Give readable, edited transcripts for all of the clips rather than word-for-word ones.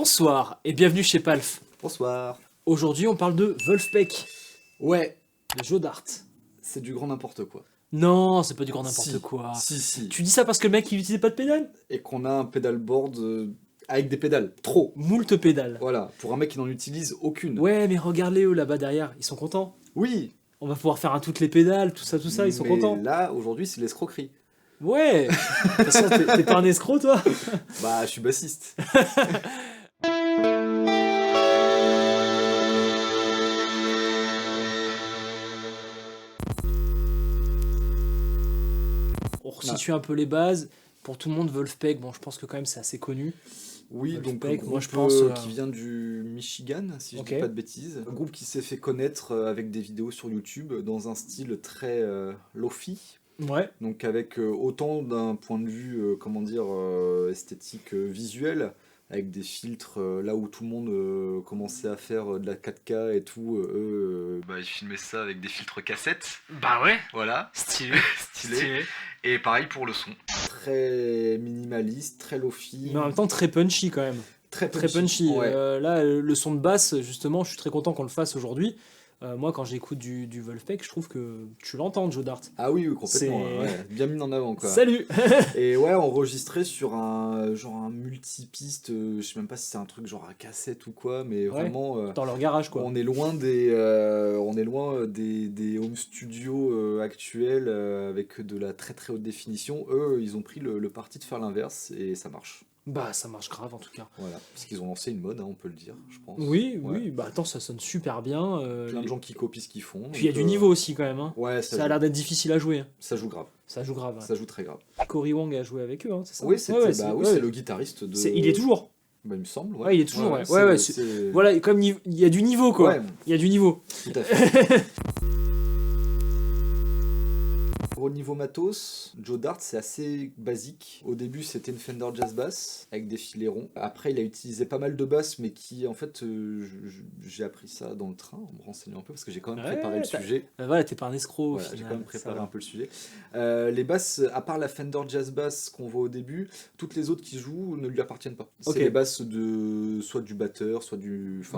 Bonsoir et bienvenue chez Palf. Bonsoir. Aujourd'hui on parle de Wolfpack, Ouais, le jeu d'art. c'est du grand n'importe quoi. Non, c'est pas du grand n'importe Si, quoi. Si. Tu dis ça parce que le mec il utilisait pas de pédale? Et qu'on a un pedalboard avec des pédales. Trop. Moult pédales. Voilà, pour un mec qui n'en utilise aucune. Ouais, mais regarde Léo là-bas derrière, ils sont contents. Oui. On va pouvoir faire un toutes les pédales, tout ça, ils sont mais contents. là, aujourd'hui, c'est l'escroquerie. Ouais. De toute façon, t'es pas un escroc toi? Bah, je suis bassiste. On resitue un peu les bases. Pour tout le monde, Wolfpack, bon je pense que quand même c'est assez connu. Oui, donc Wolfpack, un moi, je groupe, pense, qui vient du Michigan, si je Ok. dis pas de bêtises. Un groupe qui s'est fait connaître avec des vidéos sur YouTube dans un style très lo-fi. Ouais. Donc avec autant d'un point de vue, esthétique visuel, avec des filtres là où tout le monde commençait à faire de la 4K et tout, ils filmaient ça avec des filtres cassettes, Bah ouais. voilà, Stylé. stylé. Et pareil pour le son. Très minimaliste, très lo-fi, Mais en même temps très punchy quand même. très Très punchy. Ouais. Là, le son de basse, justement, je suis très content qu'on le fasse aujourd'hui. Moi, quand j'écoute du Wolfpack, je trouve que tu l'entends, Joe Dart. Ah oui, complètement, C'est- ouais, bien mis en avant quoi. Salut. Et ouais, enregistré sur un multipiste, je sais même pas si c'est un truc genre à cassette ou quoi, mais vraiment Dans leur garage, quoi. on est loin des home studios actuels avec de la très très haute définition. Eux, ils ont pris le parti de faire l'inverse et ça marche. Bah, ça marche grave, en tout cas. Voilà, parce qu'ils ont lancé une mode, hein, on peut le dire, je pense. Oui, Ouais. oui. Bah, attends, ça sonne super bien. Plein de gens qui copient ce qu'ils font. Puis il y a donc, du niveau aussi, quand même. Hein. Ouais, Ça a l'air d'être difficile à jouer. Hein. ça joue grave. Ça joue grave. Hein. Ça joue très grave. Cory Wong a joué avec eux, hein, c'est ça? Oui, c'était, Ouais, c'est le guitariste de. Il est toujours. Bah, il me semble. Ouais, il est toujours, ouais. c'est- Ouais, c'est- Voilà, comme il y a du niveau, quoi. Ouais, Il y a du niveau. tout à fait. Au niveau matos, Joe Dart c'est assez basique. Au début c'était une Fender Jazz Bass avec des filets ronds. Après il a utilisé pas mal de basses mais qui en fait j'ai appris ça dans le train en me renseignant un peu parce que j'ai quand même préparé le sujet. Voilà, t'es pas un escroc. Voilà, au j'ai final, quand même préparé ça va. un peu le sujet. Les basses, à part la Fender Jazz Bass qu'on voit au début, toutes les autres qui jouent ne lui appartiennent pas. Ok. C'est les basses de soit du batteur, soit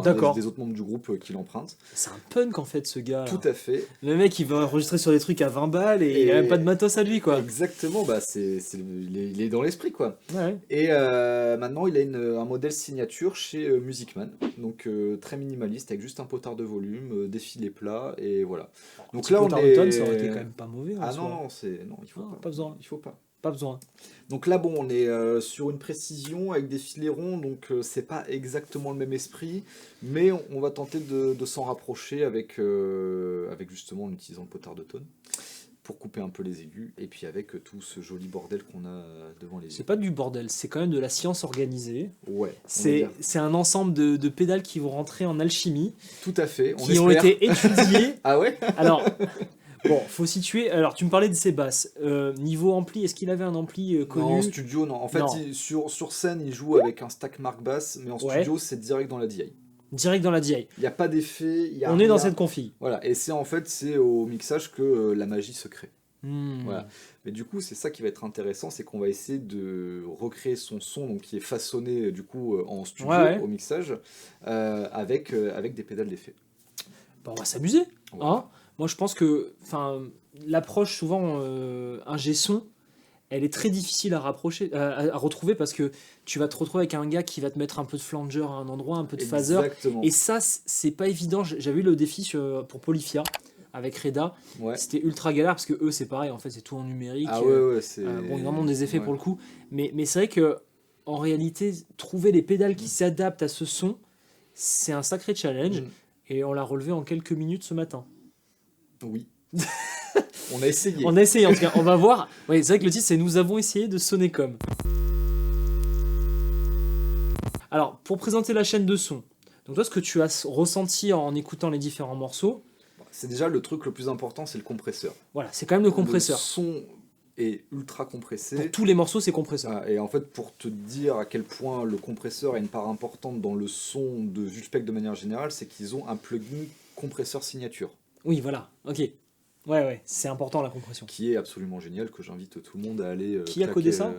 D'accord. des autres membres du groupe qui l'empruntent. C'est un punk en fait, ce gars. Tout à fait. Le mec, il va enregistrer sur des trucs à 20 balles et il a même pas de matos à lui, quoi. Exactement, bah il est dans l'esprit quoi. Ouais. Et maintenant il a un modèle signature chez Music Man, donc très minimaliste avec juste un potard de volume, des filets plats et voilà. Donc Petit là on potard est. de tonne, ça aurait été quand même pas mauvais. En Ah soi. non, il faut Non, pas. pas besoin. Il faut pas. Pas besoin. Donc là bon on est sur une précision avec des filets ronds, donc c'est pas exactement le même esprit, mais on va tenter de s'en rapprocher avec justement en utilisant le potard de tonne pour couper un peu les aigus, et puis avec tout ce joli bordel qu'on a devant les yeux. C'est pas du bordel, c'est quand même de la science organisée. Ouais, on va C'est dire. un ensemble de pédales qui vont rentrer en alchimie, Tout à fait, on qui ont espère. été étudiées. Ah ouais. Alors, bon, faut situer. Alors, tu me parlais de ses basses. Niveau ampli, est-ce qu'il avait un ampli Non, connu? en studio, non. En fait, Non. sur scène, il joue avec un stack Mark Bass, mais en Ouais. studio, c'est direct dans la DI. Direct dans la DI. Il n'y a pas d'effet, il y a On est dans rien. cette config. Voilà, et c'est au mixage que la magie se crée. Hmm. Voilà. Mais du coup, c'est ça qui va être intéressant, c'est qu'on va essayer de recréer son son, donc qui est façonné du coup en studio Ouais. au mixage, avec des pédales d'effet. Bah, on va s'amuser. Ouais. Hein. Moi, je pense que l'approche, souvent, ingé son, elle est très difficile à retrouver parce que tu vas te retrouver avec un gars qui va te mettre un peu de flanger à un endroit, un peu de phaser. Exactement. Et ça, c'est pas évident. J'avais eu le défi pour Polyphia avec Reda. Ouais. C'était ultra galère parce que eux, c'est pareil, en fait, c'est tout en numérique. Ah ouais, c'est. Bon, il y a vraiment des effets ouais. pour le coup. Mais c'est vrai que en réalité, trouver les pédales qui s'adaptent à ce son, c'est un sacré challenge. Mm. Et on l'a relevé en quelques minutes ce matin. Oui. On a essayé. On a essayé en tout cas, on va voir. Ouais, c'est vrai que le titre c'est Nous avons essayé de sonner comme. Alors, pour présenter la chaîne de son, donc toi ce que tu as ressenti en écoutant les différents morceaux, C'est déjà le truc le plus important, c'est le compresseur. voilà, c'est quand même le compresseur. Le son est ultra compressé. Pour tous les morceaux, c'est compresseur. Ah, et en fait, pour te dire à quel point le compresseur a une part importante dans le son de Vulspec de manière générale, c'est qu'ils ont un plugin compresseur signature. Oui, voilà, ok. Ouais, c'est important la compression. qui est absolument génial, que j'invite tout le monde à aller Qui a claquer, codé ça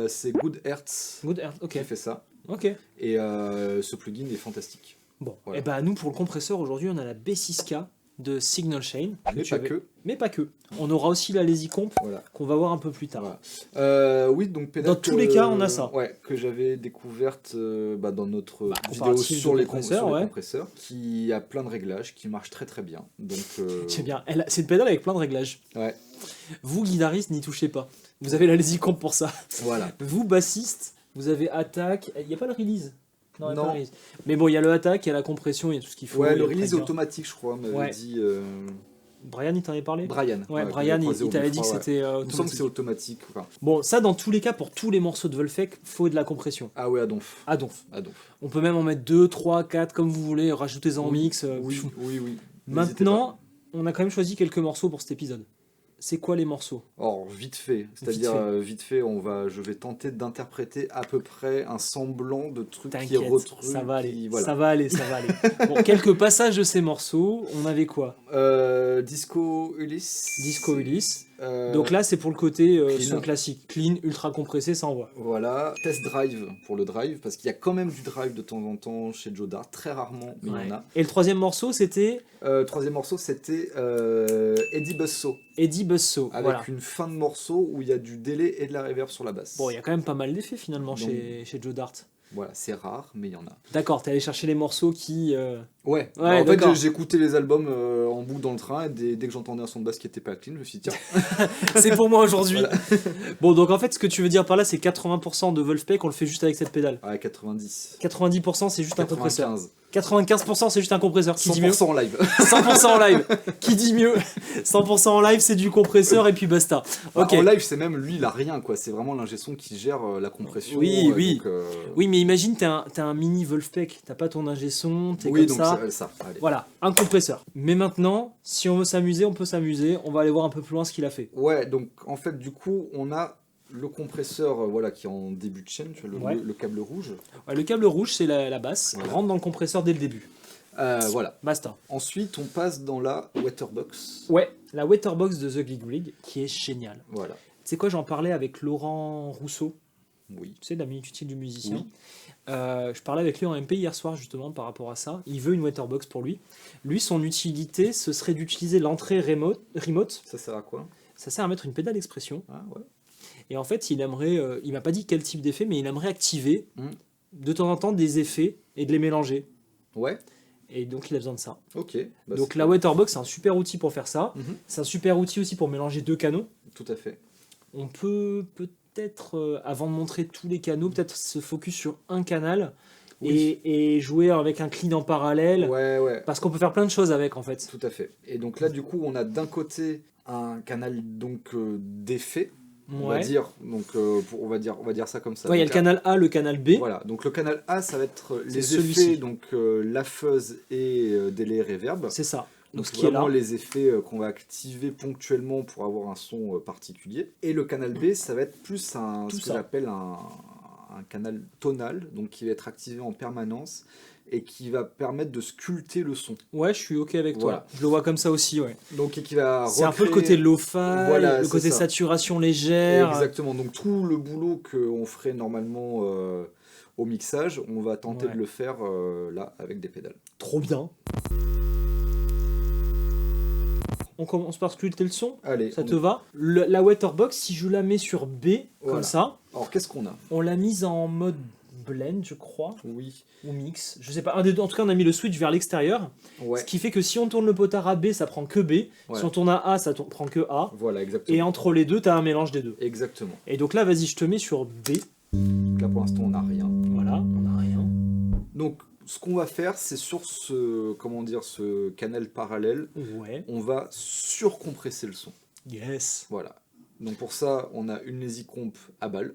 c'est Good Hertz Good Earth, ok. qui fait ça. Ok. Et ce plugin est fantastique. Bon, Voilà. et bah nous pour le compresseur aujourd'hui on a la B6K de Signal Chain. Mais pas que. Mais pas que. On aura aussi la Lazy Comp Voilà. qu'on va voir un peu plus tard. Voilà. Oui, donc pédale Dans tous les cas, on a ça. Ouais, que j'avais découverte dans notre vidéo comparatif sur de les compresseurs, ouais. compresseurs, qui a plein de réglages, qui marche très très bien. Donc, C'est bien. C'est une pédale avec plein de réglages. Ouais, Vous, guitariste, n'y touchez pas. Vous avez la Lazy Comp pour ça. voilà. Vous, bassiste, vous avez attaque. Il n'y a pas le release. Non, il y a Non. pas le release. Mais bon, il y a le attaque, il y a la compression, il y a tout ce qu'il faut. Ouais, il y le a release est trigger. automatique, je crois, m'avait Ouais. dit Brian, il t'en avait parlé Brian. Ouais, que Brian, j'ai croisé il au t'avait dit que Bifroid, ouais. c'était Il me semble que automatique. c'est automatique. Enfin, Bon, ça, dans tous les cas, pour tous les morceaux de Volfec, faut de la compression. ah ouais, à donf. À donf. À donf. On peut même en mettre 2, 3, 4, comme vous voulez, rajoutez-en en Oui, mix. Oui, pfff. oui, oui. N'hésitez Maintenant, on a quand même choisi quelques morceaux pour cet épisode. C'est quoi les morceaux? Or, vite fait, c'est-à-dire vite fait, je vais tenter d'interpréter à peu près un semblant de truc qui est T'inquiète, retru. ça va aller, qui- voilà. ça va aller, ça va aller. Bon, quelques passages de ces morceaux, on avait quoi? Disco Ulysse. Disco Ulysse. Euh, Donc là, c'est pour le côté clean. son classique, clean, ultra compressé, ça envoie. Voilà. Test Drive pour le drive, parce qu'il y a quand même du drive de temps en temps chez Joe Dart, très rarement, mais il y en a. Et le troisième morceau, c'était Troisième morceau, c'était Eddie Buzzsaw, Eddie Buzzsaw. avec Voilà. une fin de morceau où il y a du délai et de la reverb sur la basse. Bon, il y a quand même pas mal d'effets finalement Donc- chez Joe Dart. Voilà, c'est rare, mais il y en a. D'accord, t'es allé chercher les morceaux qui. Ouais, Ouais, en fait d'accord. j'écoutais les albums en boucle dans le train et dès que j'entendais un son de basse qui était pas clean, je me suis dit tiens, C'est pour moi aujourd'hui. Voilà. Bon, donc en fait, ce que tu veux dire par là, c'est 80% de Wolfpack, on le fait juste avec cette pédale. ouais, 90, 90%, c'est juste un compresseur. 95, 95%, c'est juste un compresseur. Qui dit mieux 100% en live. 100% en live. Qui dit mieux 100% en live, c'est du compresseur et puis basta. Ok. En live, c'est même lui, il a rien quoi. C'est vraiment l'ingé son qui gère la compression. Oui, oui. Donc, Oui, mais imagine, t'as un mini Wolfpack, t'as pas ton ingé son, t'es oui, comme donc ça. ça. Allez. Voilà, un compresseur. Mais maintenant, si on veut s'amuser, on peut s'amuser. On va aller voir un peu plus loin ce qu'il a fait. Ouais, donc en fait, du coup, on a le compresseur voilà, qui est en début de chaîne, tu vois, Ouais. le câble rouge. Ouais, le câble rouge, c'est la basse, Voilà. rentre dans le compresseur dès le début. Voilà. Basta. Ensuite, on passe dans la Waterbox. Ouais, la Waterbox de The Gig Rig, qui est géniale. Voilà. Tu sais quoi, j'en parlais avec Laurent Rousseau, Oui. tu sais, de la minute utile du musicien. Oui. Je parlais avec lui en MP hier soir justement par rapport à ça. Il veut une Waterbox pour lui. Lui, son utilité, ce serait d'utiliser l'entrée remote. Ça sert à quoi? Ça sert à mettre une pédale d'expression. Ah ouais. Et en fait, il aimerait, il m'a pas dit quel type d'effet, mais il aimerait activer Mm. de temps en temps des effets et de les mélanger. Ouais. Et donc, il a besoin de ça. Ok. Bah, Donc, c'est la cool. Waterbox, c'est un super outil pour faire ça. Mhm. C'est un super outil aussi pour mélanger deux canaux. Tout à fait. On peut peut-être, avant de montrer tous les canaux, peut-être se focus sur un canal Oui. et jouer avec un clean en parallèle. Ouais, ouais. Parce qu'on peut faire plein de choses avec en fait. Tout à fait. Et donc là, du coup, on a d'un côté un canal donc d'effet, on va Ouais. dire. Donc on va dire ça comme ça. Ouais, il y a Donc, le canal A, le canal B. Voilà. Donc le canal A, ça va être les C'est celui-ci. effets, donc la fuzz et délai reverb. C'est ça. Donc, Donc ce qui est là. vraiment les effets qu'on va activer ponctuellement pour avoir un son particulier. Et le canal B, ça va être plus Tout ce que ça. j'appelle un canal tonal, donc qui va être activé en permanence et qui va permettre de sculpter le son. Ouais, je suis ok avec toi. Voilà. Je le vois comme ça aussi, ouais. Donc et qui va C'est un peu le recréer- côté lo-fi, Voilà, le c'est côté ça. saturation légère. Exactement. Donc tout le boulot qu'on ferait normalement au mixage, on va tenter Ouais. de le faire là avec des pédales. Trop bien. On commence par sculpter le son. Allez. Ça te va? La Waterbox, si je la mets sur B, Voilà. comme ça, Alors qu'est-ce qu'on a? on l'a mise en mode blend, je crois, Oui. ou mix. Je sais pas. Un des deux. En tout cas, on a mis le switch vers l'extérieur. Ouais. Ce qui fait que si on tourne le potard à B, ça prend que B. Ouais. Si on tourne à A, ça prend que A. Voilà, exactement. Et entre les deux, tu as un mélange des deux. Exactement. Et donc là, vas-y, je te mets sur B. Donc là pour l'instant on n'a rien. Voilà, on n'a rien. Donc ce qu'on va faire, c'est sur ce canal parallèle, Ouais. on va surcompresser le son. Yes. Voilà. Donc pour ça, on a une Lazy Comp à balle.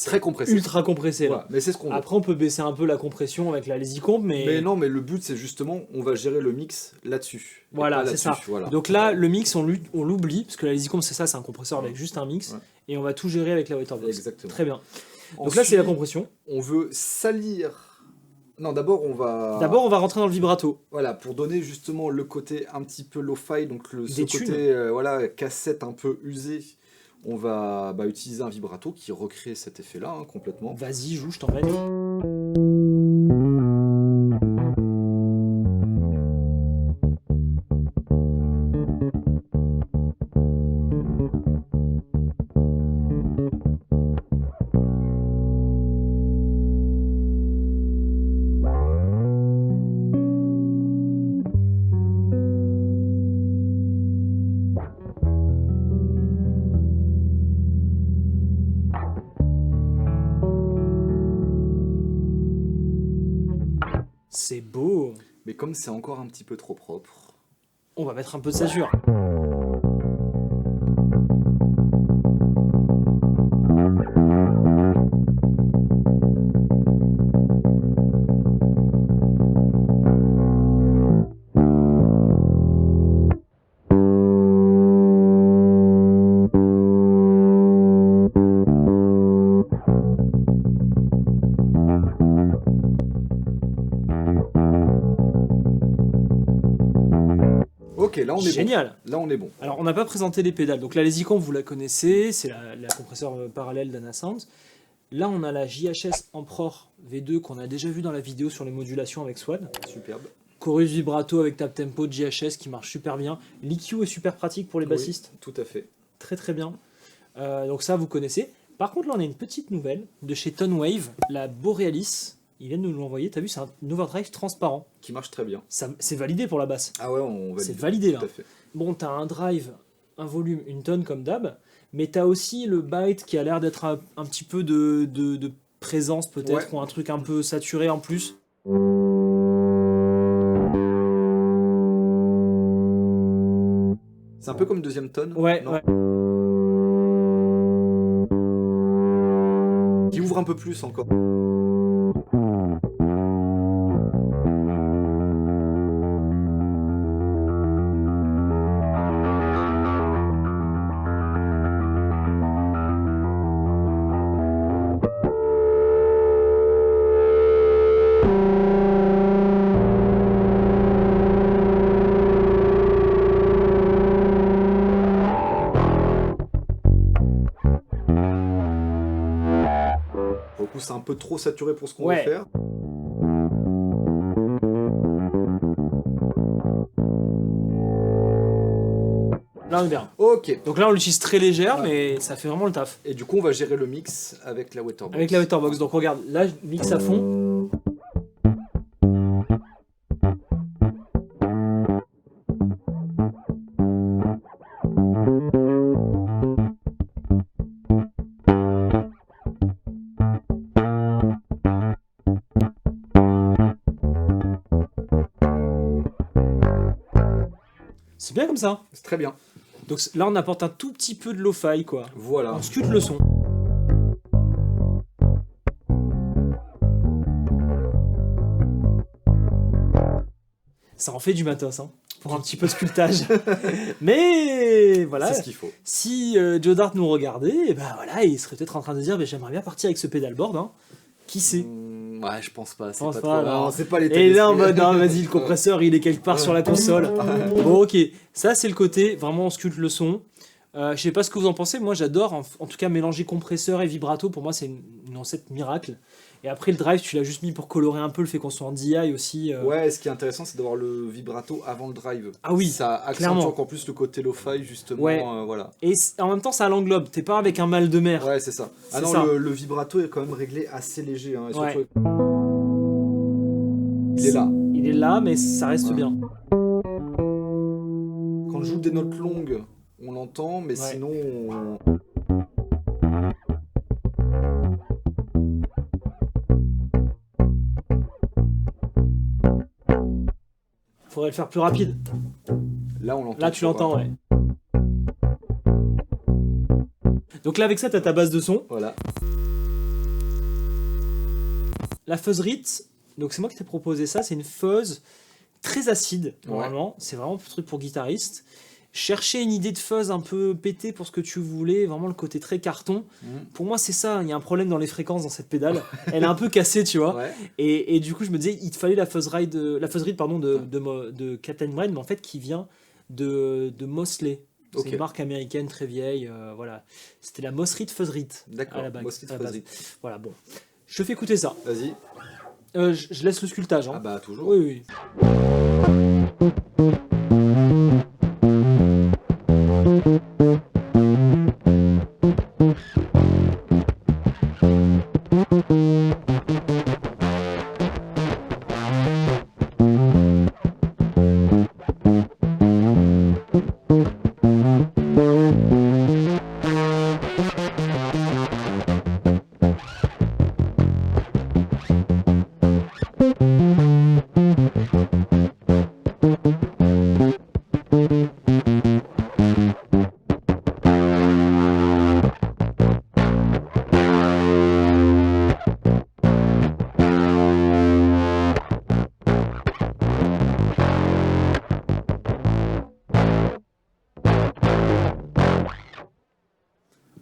Très compressé. ultra compressé. Là. Voilà, mais c'est ce qu'on veut. Après, on peut baisser un peu la compression avec la Lazy Comp, Mais non, mais le but, c'est justement, on va gérer le mix là-dessus. et Voilà, pas c'est là-dessus, ça. Voilà. Donc là, le mix, on l'oublie, parce que la Lazy Comp, c'est ça, c'est un compresseur avec juste un mix, Ouais. et on va tout gérer avec la Waterbox. Exactement. Très bien. Donc là, c'est la Ensuite, compression. on veut salir. Non, d'abord, on va. D'abord, on va rentrer dans le vibrato. Voilà, pour donner justement le côté un petit peu lo-fi, donc ce Des tunes. côté voilà, cassette un peu usé, on va utiliser un vibrato qui recrée cet effet-là complètement. Vas-y, joue, je t'emmène. C'est beau. Mais comme c'est encore un petit peu trop propre, On va mettre un peu de sature. ok, là on est Génial. bon. Là on est bon. Alors, on n'a pas présenté les pédales. Donc la Lazy Comp, vous la connaissez, c'est la compresseur parallèle d'Anasound. Là, on a la JHS Emperor V2 qu'on a déjà vu dans la vidéo sur les modulations avec Swan. Superbe. Chorus vibrato avec tap tempo de JHS qui marche super bien. L'EQ est super pratique pour les bassistes. Oui, tout à fait. Très très bien. Donc ça, vous connaissez. Par contre, là, on a une petite nouvelle de chez Tonewave, la Borealis. Ils viennent de nous l'envoyer. T'as vu, c'est un overdrive transparent. Qui marche très bien. C'est validé pour la basse. Ah ouais, on valide. C'est validé là. Tout à fait. Bon, t'as un drive, un volume, une tonne comme d'hab, mais t'as aussi le byte qui a l'air d'être un petit peu de présence peut-être, Ouais. ou un truc un peu saturé en plus. C'est un peu comme deuxième tonne. Ouais, non ouais. Qui ouvre un peu plus encore. Pour le coup, c'est un peu trop saturé pour ce qu'on Ouais. veut faire. Là, on est bien. Ok. Donc là, on l'utilise très légère, Ouais. mais ça fait vraiment le taf. Et du coup, on va gérer le mix avec la Waterbox. Avec la Waterbox. Donc regarde, là, je mixe à fond. C'est bien comme ça. C'est très bien. Donc là, on apporte un tout petit peu de lo-fi, quoi. Voilà. On scute le son. Ça en fait du matos, hein, pour un petit peu de sculptage. Mais voilà, C'est ce qu'il faut. si Joe Dart nous regardait, et ben voilà, il serait peut-être en train de dire, j'aimerais bien partir avec ce pédalboard. Hein. Qui sait? Ouais, je pense pas. C'est Pense pas, pas, trop. non. Non, c'est pas les Et là, en mode, non, vas-y, le compresseur, il est quelque part sur la console. Bon, ok, ça c'est le côté, vraiment, on sculpte le son. Je sais pas ce que vous en pensez, moi j'adore, en tout cas, mélanger compresseur et vibrato, pour moi c'est une recette miracle. Et après, le drive, tu l'as juste mis pour colorer un peu le fait qu'on soit en DI aussi. Ouais, ce qui est intéressant, c'est d'avoir le vibrato avant le drive. Ah oui, Ça accentue clairement. encore plus le côté lo-fi, justement. Ouais. Voilà. Et en même temps, ça l'englobe, t'es pas avec un mal de mer. Ouais, c'est ça. Ah C'est non, ça. le vibrato est quand même réglé assez léger. Hein, et Ouais. surtout- Il est là. Il est là, mais ça reste Ouais. bien. Quand je joue des notes longues, on l'entend, mais Ouais. sinon, Faudrait le faire plus rapide. là, on l'entend. Là, tu l'entends, ouais. Donc là, avec ça, t'as ta base de son. Voilà. la Fuzzrite, donc c'est moi qui t'ai proposé ça, c'est une fuzz très acide, normalement. C'est vraiment un truc pour guitariste. Chercher une idée de fuzz un peu pétée pour ce que tu voulais, vraiment le côté très carton. Pour moi, c'est ça. Il y a un problème dans les fréquences dans cette pédale. Elle est un peu cassée, tu vois. Ouais. Et du coup, je me disais, il te fallait la Fuzzrite pardon, de Captain Brand, mais en fait, qui vient de Mosley. C'est Ok. une marque américaine très vieille. Voilà. C'était la Mossrite Fuzzrite. D'accord. À la base. Mossrite À la base. Fuzzrite. Voilà, bon. Je te fais écouter ça. Vas-y. Je laisse le sculptage. Hein. Ah bah toujours. Oui, oui.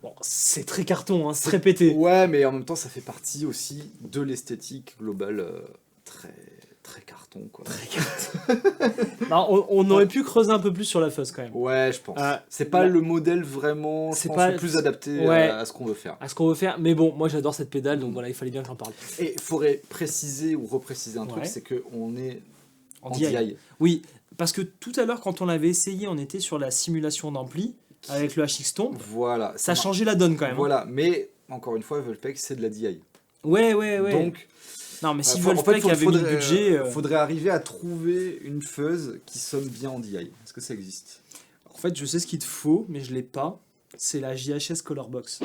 Bon, c'est très carton, hein, c'est très pété. Ouais, mais en même temps, ça fait partie aussi de l'esthétique globale très, très carton, quoi. Non, on aurait pu creuser un peu plus sur la fuzz quand même. Ouais, je pense. Ah, C'est pas là- le modèle vraiment, je C'est pense, pas- le plus adapté Ouais. à ce qu'on veut faire. À ce qu'on veut faire. Mais bon, moi j'adore cette pédale, donc voilà, il fallait bien que j'en parle. Et il faudrait préciser ou repréciser un Ouais. truc, c'est qu'on est en DI. DI. Oui, parce que tout à l'heure, quand on l'avait essayé, on était sur la simulation d'ampli avec le HX Tomb. Voilà. Ça a marche. changé la donne quand même. Hein. Voilà, mais encore une fois, Vulpec, c'est de la DI. Ouais, ouais, ouais. Donc, non, mais si en fait, Wolfpack avait mis le budget. faudrait arriver à trouver une fuzz qui sonne bien en DI. Est-ce que ça existe? En fait, je sais ce qu'il te faut, mais je l'ai pas. C'est la JHS Colorbox.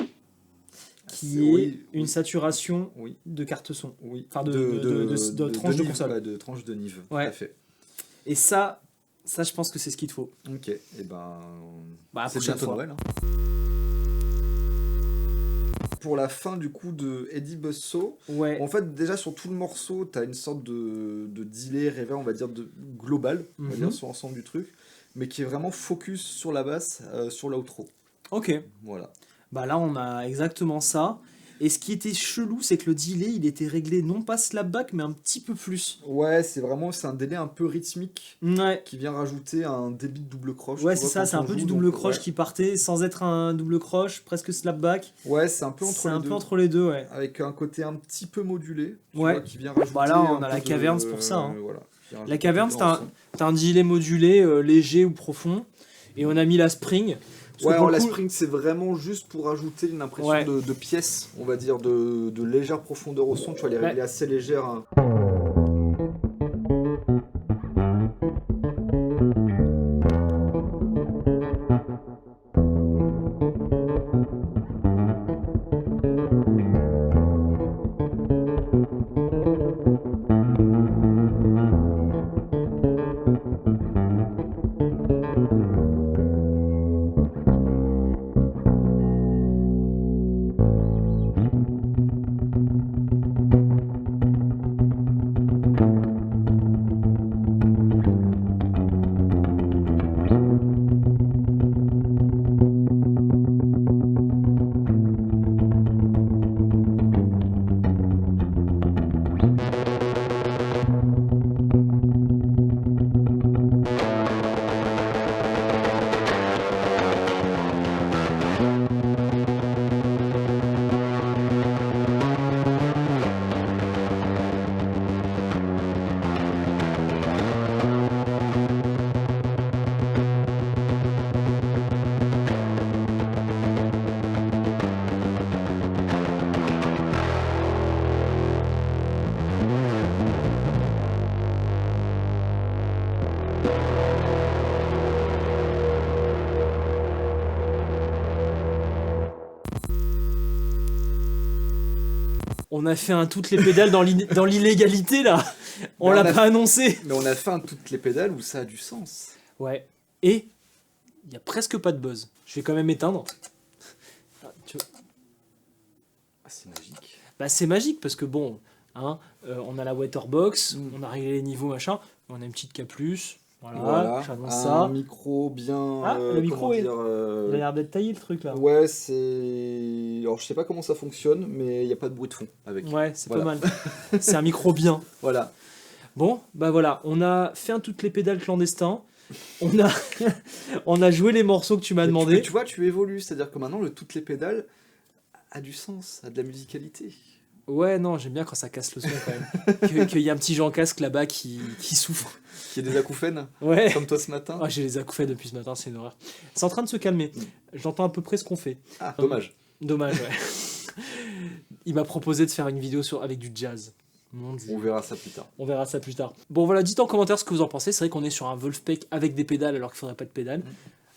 Qui est Oui, une oui. saturation Oui, de carte son. oui. Enfin, de tranche de Nive, console. ouais, de tranche de Nive. Ouais. Tout à fait. Et ça, je pense que c'est ce qu'il te faut. Ok, et ben. Bah, c'est prochaine bientôt fois. Noël. Hein. Pour la fin du coup de Eddie Buzzsaw, Ouais. en fait déjà sur tout le morceau, tu as une sorte de delay, reverb, on va dire global, on va Mhm. dire sur l'ensemble du truc, mais qui est vraiment focus sur la basse, sur l'outro. Ok. Voilà. Bah là, on a exactement ça. Et ce qui était chelou, c'est que le delay, il était réglé non pas slapback, mais un petit peu plus. Ouais, c'est un délai un peu rythmique Ouais. qui vient rajouter un débit de double croche. Ouais, tu c'est vois, ça, quand c'est un on peu joue, du double donc, croche ouais. qui partait sans être un double croche, presque slapback. Ouais, c'est un peu entre C'est les un deux. peu entre les deux, ouais. Avec un côté un petit peu modulé, tu Ouais. vois, qui vient rajouter Bah là, on un a peu la de- Caverns pour ça, hein. voilà, qui rajoute La un peu Caverns, de t'as son. un delay modulé léger ou profond. Et on a mis la Spring. Parce que Ouais, pour alors le la coup- spring, c'est vraiment juste pour ajouter une impression Ouais. de pièce, on va dire, de légère profondeur au son. Tu vois, elle est Ouais. réglée assez légère. Hein. On a fait un toutes les pédales dans l'illégalité là. On Mais l'a on a- pas annoncé. Mais on a fait un toutes les pédales où ça a du sens. Ouais. Et il y a presque pas de buzz. Je vais quand même éteindre. Ah, tu vois. Ah, c'est magique. Bah, c'est magique parce que bon, Hein. On a la waterbox, Mm. on a réglé les niveaux, machin. On a une petite K+. Voilà, Voilà, j'annonce un ça. micro bien. Ah, le micro comment est- dire, Il a l'air d'être taillé le truc là. Ouais, c'est. Alors, je sais pas comment ça fonctionne, mais il n'y a pas de bruit de fond avec. Ouais, c'est Voilà. pas mal. C'est un micro bien. Voilà. Bon, bah voilà, on a fait toutes les pédales clandestins. On a, on a joué les morceaux que tu m'as Mais demandé. tu vois, tu évolues, c'est-à-dire que maintenant, toutes les pédales a du sens, a de la musicalité. Ouais, non, j'aime bien quand ça casse le son quand même. Qu'il y a un petit Jean Casque là-bas qui souffre. Il y a des acouphènes, Ouais. comme toi ce matin. Ah, j'ai les acouphènes depuis ce matin, c'est une horreur. C'est en train de se calmer. J'entends à peu près ce qu'on fait. Ah, dommage. Dommage, ouais. Il m'a proposé de faire une vidéo avec du jazz. Mon Dieu. On verra ça plus tard. On verra ça plus tard. Bon voilà, dites en commentaire ce que vous en pensez. C'est vrai qu'on est sur un Wolfpack avec des pédales alors qu'il faudrait pas de pédales.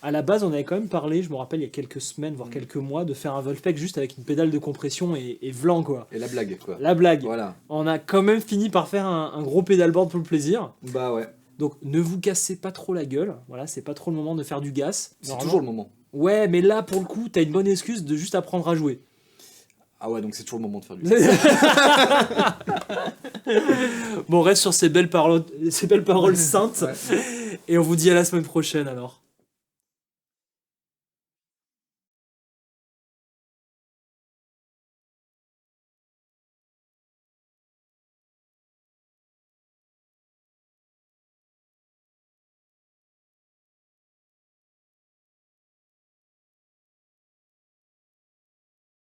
À la base, on avait quand même parlé, je me rappelle, il y a quelques semaines, voire quelques mois, de faire un Wolfpack juste avec une pédale de compression et vlan, quoi. Et la blague, quoi. La blague. Voilà. On a quand même fini par faire un gros pédalboard pour le plaisir. Bah ouais. Donc ne vous cassez pas trop la gueule. Voilà, c'est pas trop le moment de faire du gas. C'est Normalement- toujours le moment. Ouais, mais là, pour le coup, t'as une bonne excuse de juste apprendre à jouer. Ah ouais, donc c'est toujours le moment de faire du Bon, on reste sur ces belles paroles saintes. Ouais. Et on vous dit à la semaine prochaine alors.